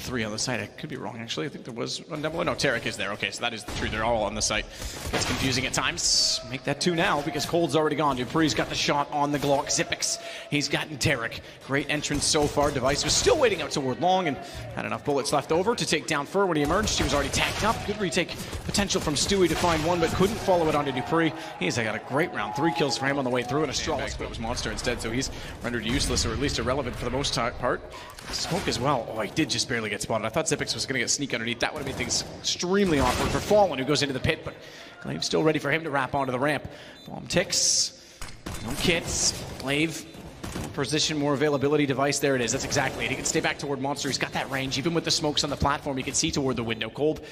3 on the site. I could be wrong, actually. I think there was one double. No, Tarek is there. Okay, so that is the truth. They're all on the site. It's confusing at times. Make that 2 now because Cold's already gone. Dupree's got the shot on the Glock. Xyp9x, he's gotten Tarek. Great entrance so far. Device was still waiting out toward long and had enough bullets left over to take down Fur when he emerged. He was already tacked up. Good retake potential from Stewie to find one, but couldn't follow it onto Dupree. He's got a great round. 3 kills for him on the way through, and Astralis, but it was Monster instead, so he's rendered useless, or at least irrelevant for the most part. Smoke as well. Oh, he did just barely get spotted. I thought Xyp9x was going to get sneak underneath. That would have made things extremely awkward for Fallen, who goes into the pit, but Glaive's still ready for him to wrap onto the ramp. Bomb ticks. No kits. Glaive. More position, more availability. Device. There it is. That's exactly it. He can stay back toward Monster. He's got that range. Even with the smokes on the platform, he can see toward the window. Cold,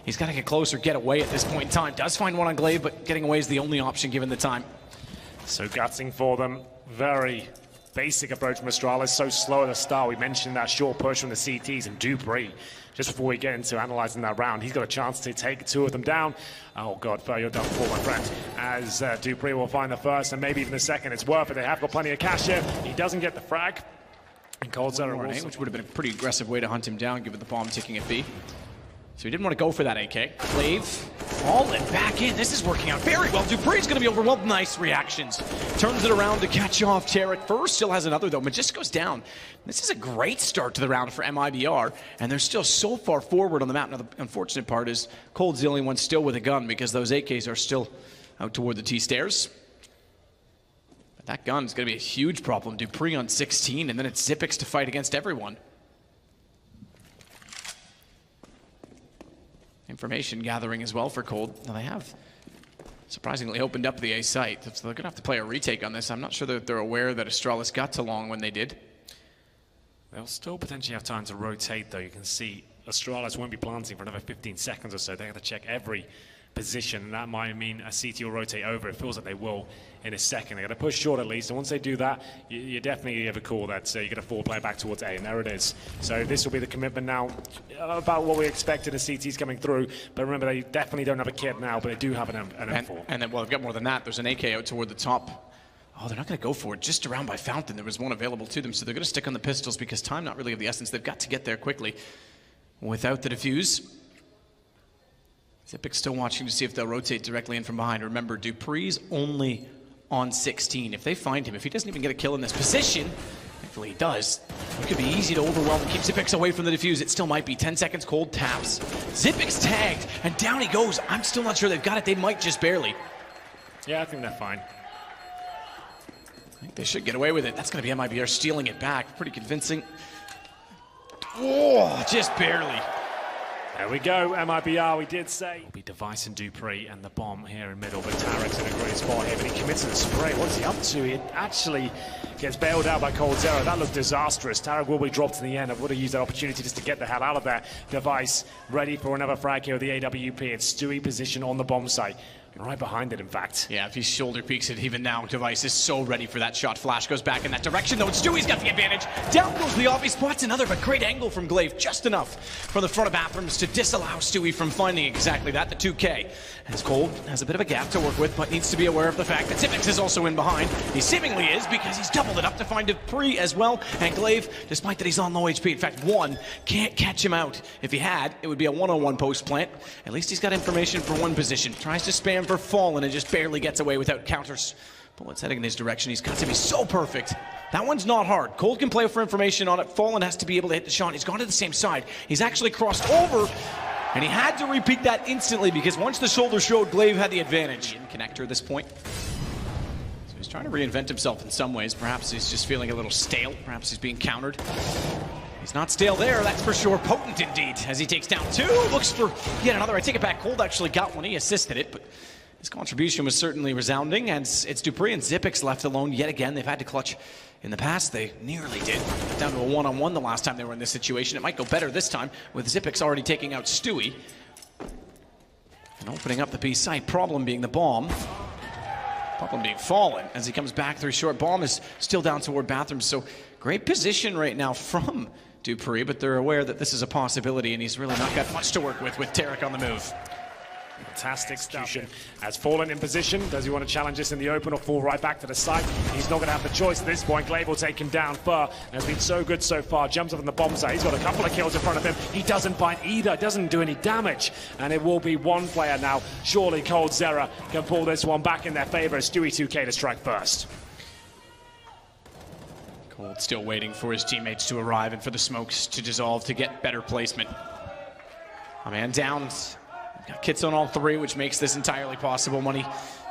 he's got to get closer, get away at this point in time. Does find one on Glaive, but getting away is the only option given the time. So gutsing for them. Very basic approach from Astralis. So slow at the start. We mentioned that short push from the CTs, and Dupree, just before we get into analyzing that round, he's got a chance to take 2 of them down. Oh God, Fer, you're done for, my friend. As Dupree will find the first and maybe even the second. It's worth it. They have got plenty of cash here. He doesn't get the frag. And Cold Zero, which would have been a pretty aggressive way to hunt him down, given the bomb ticking at B. So he didn't want to go for that AK. Glaive, falling back in. This is working out very well. Dupree's going to be overwhelmed. Nice reactions. Turns it around to catch off Tarek. First still has another, though. Majist goes down. This is a great start to the round for MIBR, and they're still so far forward on the map. Now, the unfortunate part is Cold's the only one still with a gun because those AKs are still out toward the T-stairs. But that gun's going to be a huge problem. Dupree on 16, and then it's Xyp9x to fight against everyone. Information gathering as well for Cold. Now they have surprisingly opened up the A site, so they're going to have to play a retake on this. I'm not sure that they're aware that Astralis got to long when they did. They'll still potentially have time to rotate, though. You can see Astralis won't be planting for another 15 seconds or so. They have to check every position, and that might mean a CT will rotate over. It feels like they will in a second. They're going to push short at least, and once they do that, you definitely have a call that you're going to forward play back towards A, and there it is. So this will be the commitment now about what we expected as CTs coming through, but remember, they definitely don't have a kit now, but they do have an M4. And then, well, they've got more than that. There's an AK out toward the top. Oh, they're not going to go for it. Just around by Fountain, there was one available to them, so they're going to stick on the pistols because time not really of the essence. They've got to get there quickly without the defuse. Xyp9x still watching to see if they'll rotate directly in from behind. Remember, Dupree's only on 16. If they find him, if he doesn't even get a kill in this position, thankfully he does, it could be easy to overwhelm and keep Xyp9x away from the defuse. It still might be. 10 seconds, Cold taps. Xyp9x tagged, and down he goes. I'm still not sure they've got it. They might just barely. Yeah, I think they're fine. I think they should get away with it. That's going to be MIBR stealing it back. Pretty convincing. Oh, just barely. There we go, MIBR, we did say. It'll be Device and Dupree and the bomb here in middle, but Tarek's in a great spot here, but he commits to the spray. What's he up to? He actually gets bailed out by Cold Zero. That looked disastrous. Tarek will be dropped in the end. I would have used that opportunity just to get the hell out of there. Device ready for another frag here with the AWP. It's Stewie position on the bomb site. Right behind it, in fact. Yeah, if he shoulder peeks it even now, Device is so ready for that shot. Flash goes back in that direction, though. Stewie's got the advantage. Down goes the obvious. Spots another, but great angle from Glaive. Just enough from the front of Bathrooms to disallow Stewie from finding exactly that, the 2K. As Cold has a bit of a gap to work with, but needs to be aware of the fact that Xyp9x is also in behind. He seemingly is, because he's doubled it up to find Dupree as well. And Glaive, despite that he's on low HP, in fact, one can't catch him out. If he had, it would be a one-on-one post plant. At least he's got information for one position. Tries to spam for Fallen and just barely gets away without counters. Bullets heading in his direction. He's got to be so perfect. That one's not hard. Cold can play for information on it. Fallen has to be able to hit the shot. He's gone to the same side. He's actually crossed over, and he had to repeat that instantly because once the shoulder showed, Glaive had the advantage. In connector at this point. So he's trying to reinvent himself in some ways. Perhaps he's just feeling a little stale. Perhaps he's being countered. He's not stale there, that's for sure. Potent indeed, as he takes down 2. Looks for yet another. I take it back. Cold actually got one. He assisted it, but his contribution was certainly resounding, and it's Dupree and Xyp9x left alone yet again. They've had to clutch in the past. They nearly did. Down to a one-on-one the last time they were in this situation. It might go better this time with Xyp9x already taking out Stewie. And opening up the B site. Problem being the bomb. Problem being Fallen as he comes back through short. Bomb is still down toward Bathrooms, so great position right now from Dupree, but they're aware that this is a possibility, and he's really not got much to work with Tarek on the move. Fantastic execution. Has fallen in position. Does he want to challenge this in the open or fall right back to the side? He's not going to have the choice at this point. Glaive will take him down. Fur has been so good so far. Jumps up on the bomb site. He's got a couple of kills in front of him. He doesn't find either. Doesn't do any damage. And it will be one player now. Surely coldzera can pull this one back in their favor. Stewie2K to strike first. Cold still waiting for his teammates to arrive and for the smokes to dissolve to get better placement. A man down. Got kits on all three, which makes this entirely possible. Money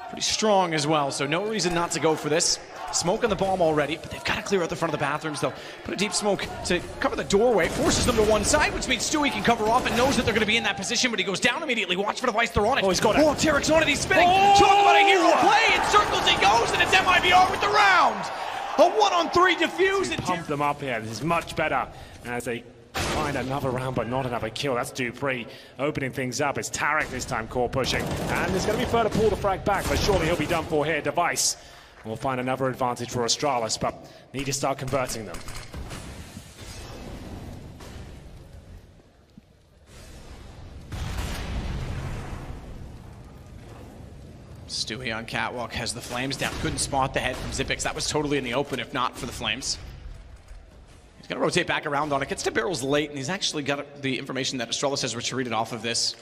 pretty strong as well, so no reason not to go for this. Smoke on the bomb already, but they've got to clear out the front of the bathrooms, though. Put a deep smoke to cover the doorway, forces them to one side, which means Stewie can cover off and knows that they're going to be in that position, but he goes down immediately. Watch for the device, they're on it. Oh, he's got it. Oh, Tarek's on it, he's spinning. Talk about a hero play, in circles he goes, and it's MIBR with the round. A 1-on-3 defuse. And pump them up here. This is much better as they find another round, but not another kill. That's dupreeh opening things up. It's Tarek this time, core pushing. And there's going to be further pull the frag back, but surely he'll be done for here. Device will find another advantage for Astralis, but need to start converting them. Stewie on catwalk has the flames down. Couldn't spot the head from Xyp9x. That was totally in the open, if not for the flames. He's going to rotate back around on it. Gets to barrels late, and he's actually got the information that Astralis has retreated off of this.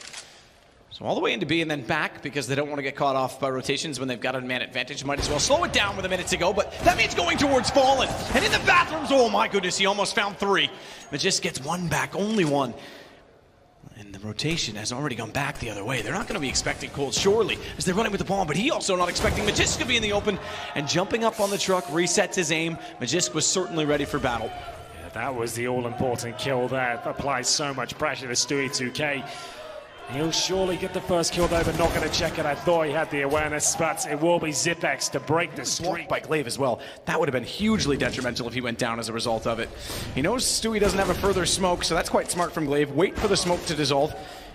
So all the way into B and then back because they don't want to get caught off by rotations when they've got a man advantage. Might as well slow it down with a minute to go, but that means going towards Fallen. And in the bathrooms, oh my goodness, he almost found three. Magisk gets one back, only one. And the rotation has already gone back the other way. They're not going to be expecting Cold, surely, as they're running with the bomb, but he also not expecting Magisk to be in the open. And jumping up on the truck, resets his aim. Magisk was certainly ready for battle. Yeah, that was the all-important kill there. Applies so much pressure to Stewie2K. He'll surely get the first kill though, but not going to check it. I thought he had the awareness, but it will be Xyp9x to break the streak. By Glaive as well. That would have been hugely detrimental if he went down as a result of it. He knows Stewie doesn't have a further smoke, so that's quite smart from Glaive. Wait for the smoke to dissolve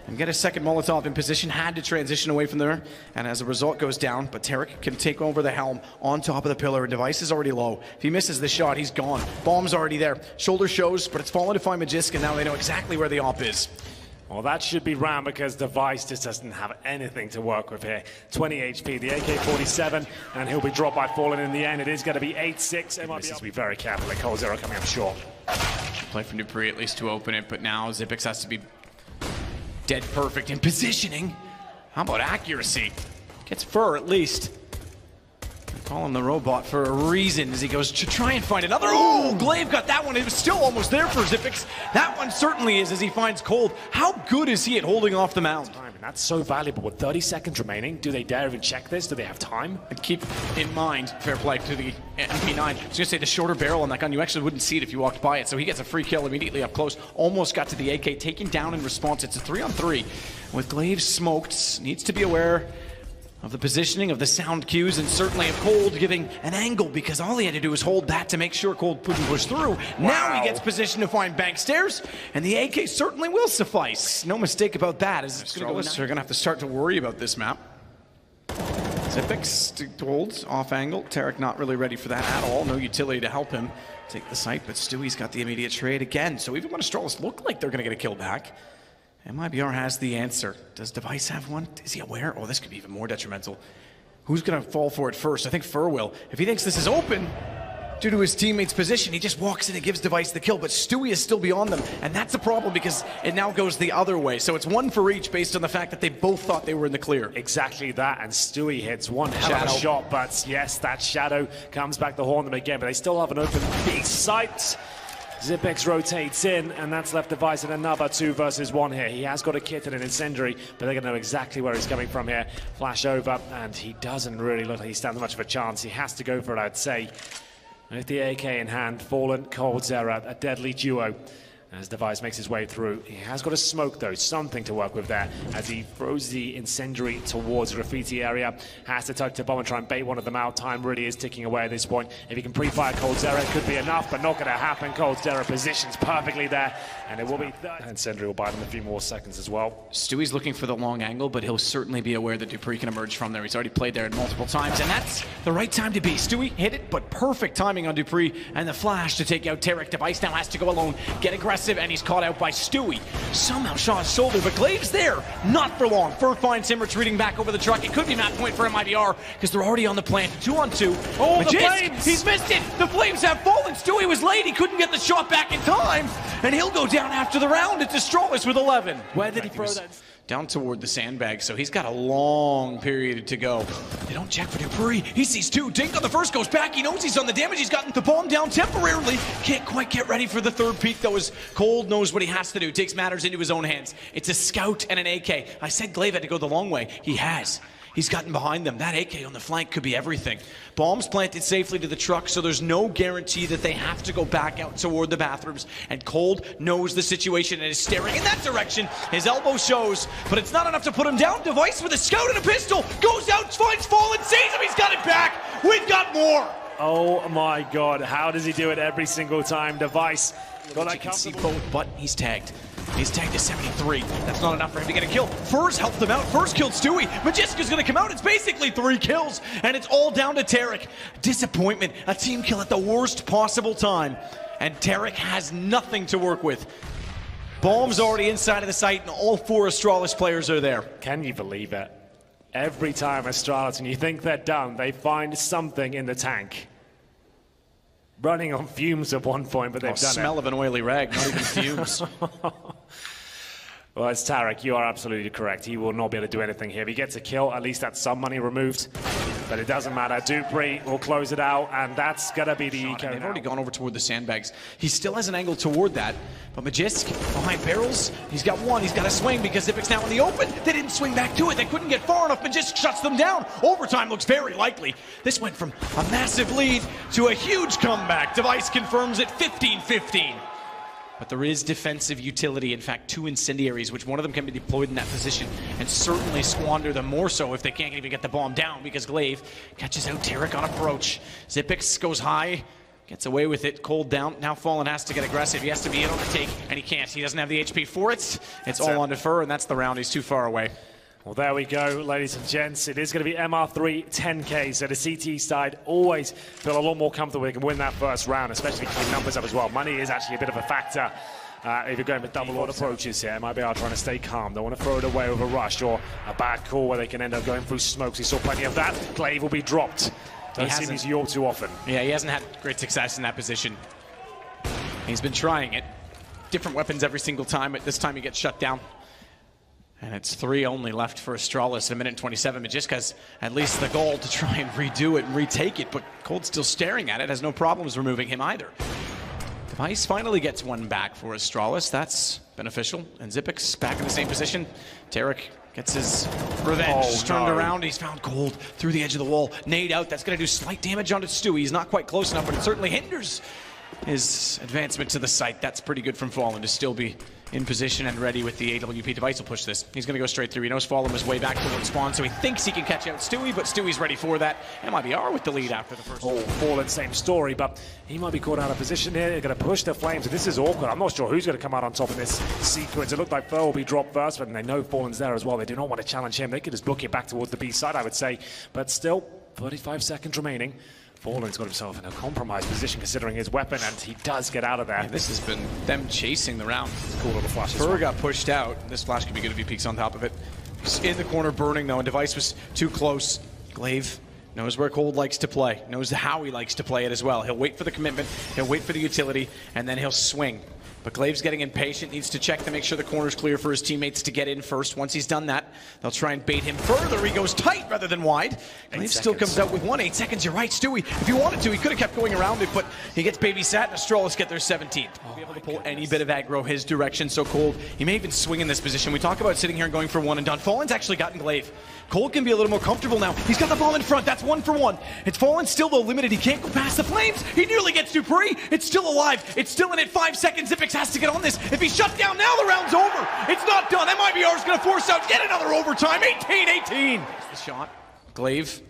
and get a second Molotov in position. Had to transition away from there, and as a result goes down, but Tarek can take over the helm on top of the pillar, and Device is already low. If he misses the shot, he's gone. Bomb's already there. Shoulder shows, but it's fallen to find Magisk, and now they know exactly where the op is. Well, that should be round because Device just doesn't have anything to work with here. 20 HP, the AK-47, and he'll be dropped by Fallen in the end. It is going to be 8-6. It might be very careful. Like coldzera coming up short. Play from dupreeh at least to open it, but now Xyp9x has to be dead perfect in positioning. How about accuracy? Gets Fur at least. I call him the robot for a reason as he goes to try and find another. Oh, Glaive got that one. It was still almost there for Xyp9x. That one certainly is as he finds Cold. How good is he at holding off the mound? And that's so valuable. With 30 seconds remaining, do they dare even check this? Do they have time? And keep in mind, fair play to the MP9. I was going to say the shorter barrel on that gun, you actually wouldn't see it if you walked by it. So he gets a free kill immediately up close. Almost got to the AK, taken down in response. It's a 3-on-3. With Glaive smoked, needs to be aware of the positioning of the sound cues and certainly of Cold giving an angle because all he had to do was hold that to make sure Cold couldn't push through. Wow. Now he gets positioned to find bank stairs and the AK certainly will suffice. No mistake about that. As Astralis are going to have to start to worry about this map. Xyp9x holds off angle. Tarek not really ready for that at all. No utility to help him take the site, but Stewie's got the immediate trade again. So even when Astralis look like they're going to get a kill back, MIBR has the answer. Does Device have one? Is he aware? Oh, this could be even more detrimental. Who's going to fall for it first? I think Fur will. If he thinks this is open, due to his teammate's position, he just walks in and gives Device the kill, but Stewie is still beyond them, and that's a problem because it now goes the other way. So it's one for each based on the fact that they both thought they were in the clear. Exactly that, and Stewie hits one hell of a shot, but yes, that shadow comes back to haunt them again, but they still have an open B site. Xyp9x rotates in, and that's left Device in another 2 versus 1 here. He has got a kit and an incendiary, but they're going to know exactly where he's coming from here. Flash over, and he doesn't really look like he stands much of a chance. He has to go for it, I'd say. With the AK in hand, Fallen, coldzera, a deadly duo. As Device makes his way through. He has got a smoke though, something to work with there as he throws the incendiary towards graffiti area. Has to touch the bomb and try and bait one of them out. Time really is ticking away at this point. If he can pre-fire coldzera, it could be enough, but not going to happen. coldzera positions perfectly there, and it will be third. Incendiary will buy them a few more seconds as well. Stewie's looking for the long angle, but he'll certainly be aware that dupreeh can emerge from there. He's already played there multiple times, and that's the right time to be. Stewie hit it, but perfect timing on dupreeh, and the flash to take out Tarek. Device now has to go alone, get aggressive. aggressive, and he's caught out by Stewie. Somehow shot his shoulder, but Glave's there. Not for long. Fur finds him retreating back over the truck. It could be match point for MIBR because they're already on the plant. 2-on-2. Oh, Magisk, the Flames! He's missed it. The Flames have fallen. Stewie was late. He couldn't get the shot back in time, and he'll go down after the round. It's Astralis with 11. Where did he throw that? Down toward the sandbag, so he's got a long period to go. They don't check for Dupree. He sees two. Dink on the first goes back. He knows he's on the damage. He's gotten the bomb down temporarily. Can't quite get ready for the third peak, though, as Cold knows what he has to do. Takes matters into his own hands. It's a scout and an AK. I said Glaive had to go the long way. He has. He's gotten behind them. That AK on the flank could be everything. Bombs planted safely to the truck, so there's no guarantee that they have to go back out toward the bathrooms. And Cold knows the situation and is staring in that direction. His elbow shows, but it's not enough to put him down. Device with a scout and a pistol. Goes out, finds Fallen, sees him. He's got it back. We've got more. Oh my God, how does he do it every single time? Device. But you can see both, but he's tagged. He's tagged to 73. That's not enough for him to get a kill. Furs helped him out. Furs killed Stewie. Magisk is going to come out. It's basically 3 kills, and it's all down to Tarek. Disappointment. A team kill at the worst possible time, and Tarek has nothing to work with. Bomb's already inside of the site, and all 4 Astralis players are there. Can you believe it? Every time Astralis, when you think they're done, they find something in the tank. Running on fumes at one point, but they've done smell of an oily rag, not even fumes. Well, it's Tarek. You are absolutely correct. He will not be able to do anything here. If he gets a kill, at least that's some money removed. But it doesn't matter. Dupree will close it out, and that's going to be the eco. They've already gone over toward the sandbags. He still has an angle toward that, but Magisk behind barrels. He's got one. He's got to swing because Zipic's now in the open. They didn't swing back to it. They couldn't get far enough. Magisk shuts them down. Overtime looks very likely. This went from a massive lead to a huge comeback. Device confirms it 15-15. But there is defensive utility, in fact 2 incendiaries, which one of them can be deployed in that position and certainly squander them more so if they can't even get the bomb down because Glaive catches out Tarek on approach. Zipix goes high, gets away with it, Cold down. Now Fallen has to get aggressive. He has to be in on the take, and he can't. He doesn't have the HP for it. It's all on to Fur, and that's the round. He's too far away. Well, there we go, ladies and gents. It is going to be MR3 10K, so the CT side always feel a lot more comfortable they can win that first round, especially keep numbers up as well. Money is actually a bit of a factor if you're going with double odd approaches here. MIBR trying to stay calm. Don't want to throw it away with a rush or a bad call where they can end up going through smokes. He saw plenty of that. Glaive will be dropped. Don't see these all too often. Yeah, he hasn't had great success in that position. He's been trying it. Different weapons every single time, but this time he gets shut down. And it's 3 only left for Astralis at 1:27. Magisk has at least the goal to try and redo it and retake it, but Cold's still staring at it, has no problems removing him either. Device finally gets one back for Astralis. That's beneficial. And Zipix back in the same position. Tarek gets his revenge. Turned around. He's found Cold through the edge of the wall. Nade out. That's going to do slight damage onto Stewie. He's not quite close enough, but it certainly hinders his advancement to the site. That's pretty good from Fallen to still be in position and ready with the AWP. Device will push this. He's going to go straight through. He knows Fallen was way back towards spawn, so he thinks he can catch out Stewie, but Stewie's ready for that. MIBR with the lead after the first. Oh, Fallen, same story, but he might be caught out of position here. They're going to push the Flames, and this is awkward. I'm not sure who's going to come out on top in this sequence. It looked like Fur will be dropped first, but they know Fallen's there as well. They do not want to challenge him. They could just book it back towards the B side, I would say, but still, 35 seconds remaining. Fallen's got himself in a compromised position considering his weapon, and he does get out of there. Yeah, this has been them chasing the round. It's a cool little flash. Fur got pushed out. This flash could be good if he peeks on top of it. He's in the corner burning though, and Device was too close. Glaive knows where Cold likes to play, knows how he likes to play it as well. He'll wait for the commitment, he'll wait for the utility, and then he'll swing. But Glaive's getting impatient, needs to check to make sure the corner's clear for his teammates to get in first. Once he's done that, they'll try and bait him further. He goes tight rather than wide. Glaive still comes out with 8 seconds. You're right, Stewie. If he wanted to, he could have kept going around it, but he gets babysat, and Astralis get their 17th. He'll be able to pull any bit of aggro his direction, so Cold, he may even swing in this position. We talk about sitting here and going for one and done. Fallen's actually gotten Glaive. Cold can be a little more comfortable now. He's got the ball in front. That's 1 for 1. It's Fallen still, though, limited. He can't go past the Flames. He nearly gets Dupree. It's still alive. It's still in at 5 seconds. Zipix has to get on this. If he's shut down now, the round's over. It's not done. MIBR is going to force out yet another overtime. 18-18. The shot. Glaive.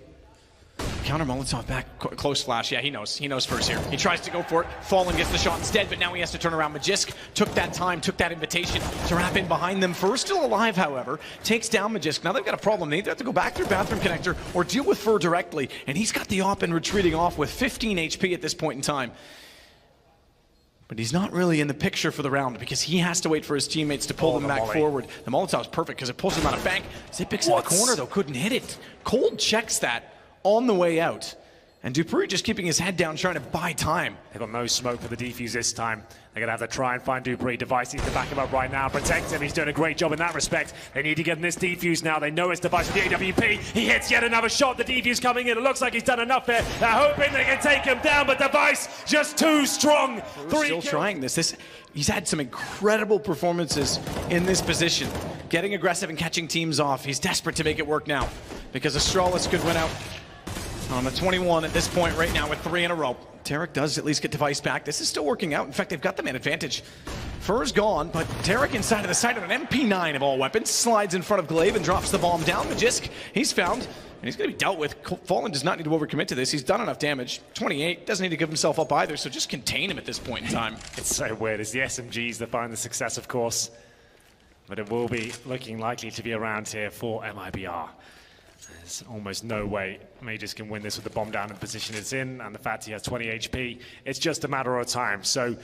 Counter Molotov back. Close flash. Yeah, he knows. He knows first here. He tries to go for it. Fallen gets the shot instead, but now he has to turn around. Magisk took that time, took that invitation to wrap in behind them. Fur still alive, however. Takes down Magisk. Now they've got a problem. They either have to go back through bathroom connector or deal with Fur directly. And he's got the op and retreating off with 15 HP at this point in time. But he's not really in the picture for the round because he has to wait for his teammates to pull them back forward. The Molotov's perfect because it pulls him out of bank. Xyp9x in the corner, though, couldn't hit it. Cold checks that on the way out. And dupreeh just keeping his head down, trying to buy time. They've got no smoke for the defuse this time. They're going to have to try and find dupreeh. Device needs to back him up right now, protect him. He's doing a great job in that respect. They need to get in this defuse now. They know it's Device with the AWP. He hits yet another shot. The defuse coming in. It looks like he's done enough here. They're hoping they can take him down, but Device just too strong. Still trying this. He's had some incredible performances in this position. Getting aggressive and catching teams off. He's desperate to make it work now because Astralis could win out on the 21 at this point right now with 3 in a row. Tarek does at least get Device back. This is still working out. In fact, they've got the man advantage. Fur's gone, but Tarek inside of the side on an MP9 of all weapons slides in front of Glaive and drops the bomb down. Magisk, he's found, and he's going to be dealt with. Fallen does not need to overcommit to this. He's done enough damage. 28, doesn't need to give himself up either, so just contain him at this point in time. It's so weird. It's the SMGs that find the success, of course. But it will be looking likely to be around here for MIBR. There's almost no way Magisk can win this with the bomb down in the position it's in, and the fact he has 20 HP. It's just a matter of time. So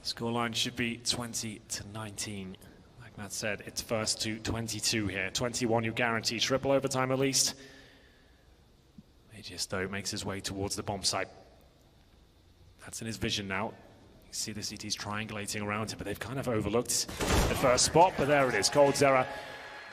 scoreline should be 20-19. Like Matt said, it's first to 22 here. 21 you guarantee triple overtime at least. Magisk though makes his way towards the bomb site. That's in his vision now. You see the CTs triangulating around him, but they've kind of overlooked the first spot, but there it is. coldzera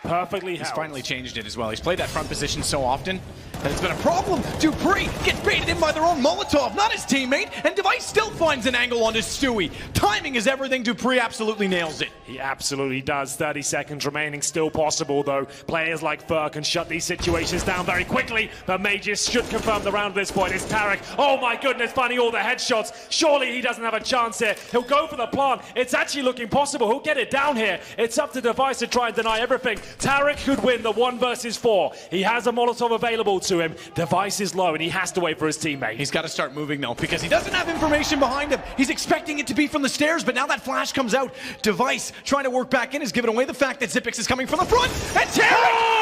perfectly held. He's finally changed it as well. He's played that front position so often that it's been a problem. dupreeh gets baited in by their own Molotov, not his teammate, and Device still finds an angle onto Stewie. Timing is everything. dupreeh absolutely nails it. He absolutely does. 30 seconds remaining, still possible though. Players like Fur can shut these situations down very quickly, but Magisk should confirm the round at this point. It's Tarek. Oh my goodness, finding all the headshots. Surely he doesn't have a chance here. He'll go for the plant. It's actually looking possible. He'll get it down here. It's up to Device to try and deny everything. Tarek could win the 1 versus 4. He has a Molotov available to him. Device is low and he has to wait for his teammate. He's got to start moving though because he doesn't have information behind him. He's expecting it to be from the stairs, but now that flash comes out. Device trying to work back in is giving away the fact that Xyp9x is coming from the front. And Tarek,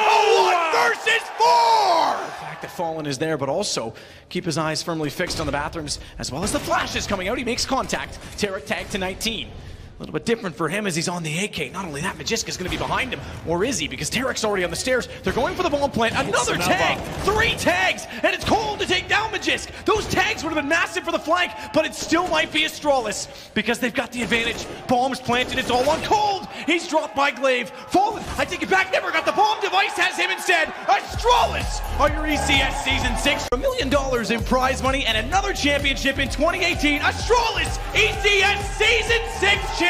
a 1 versus 4! The fact that Fallen is there, but also keep his eyes firmly fixed on the bathrooms as well as the flashes coming out. He makes contact. Tarek tagged to 19. A little bit different for him as he's on the AK. Not only that, Magisk is going to be behind him. Or is he? Because Tarek's already on the stairs. They're going for the bomb plant. Another tag! 3 tags! And it's cold to take down Magisk. Those tags would have been massive for the flank, but it still might be Astralis because they've got the advantage. Bombs planted. It's all on cold. He's dropped by Glaive. Fallen, I take it back. Never got the bomb. Device has him instead. Astralis are your ECS Season 6. $1 million in prize money and another championship in 2018. Astralis ECS Season 6 champions.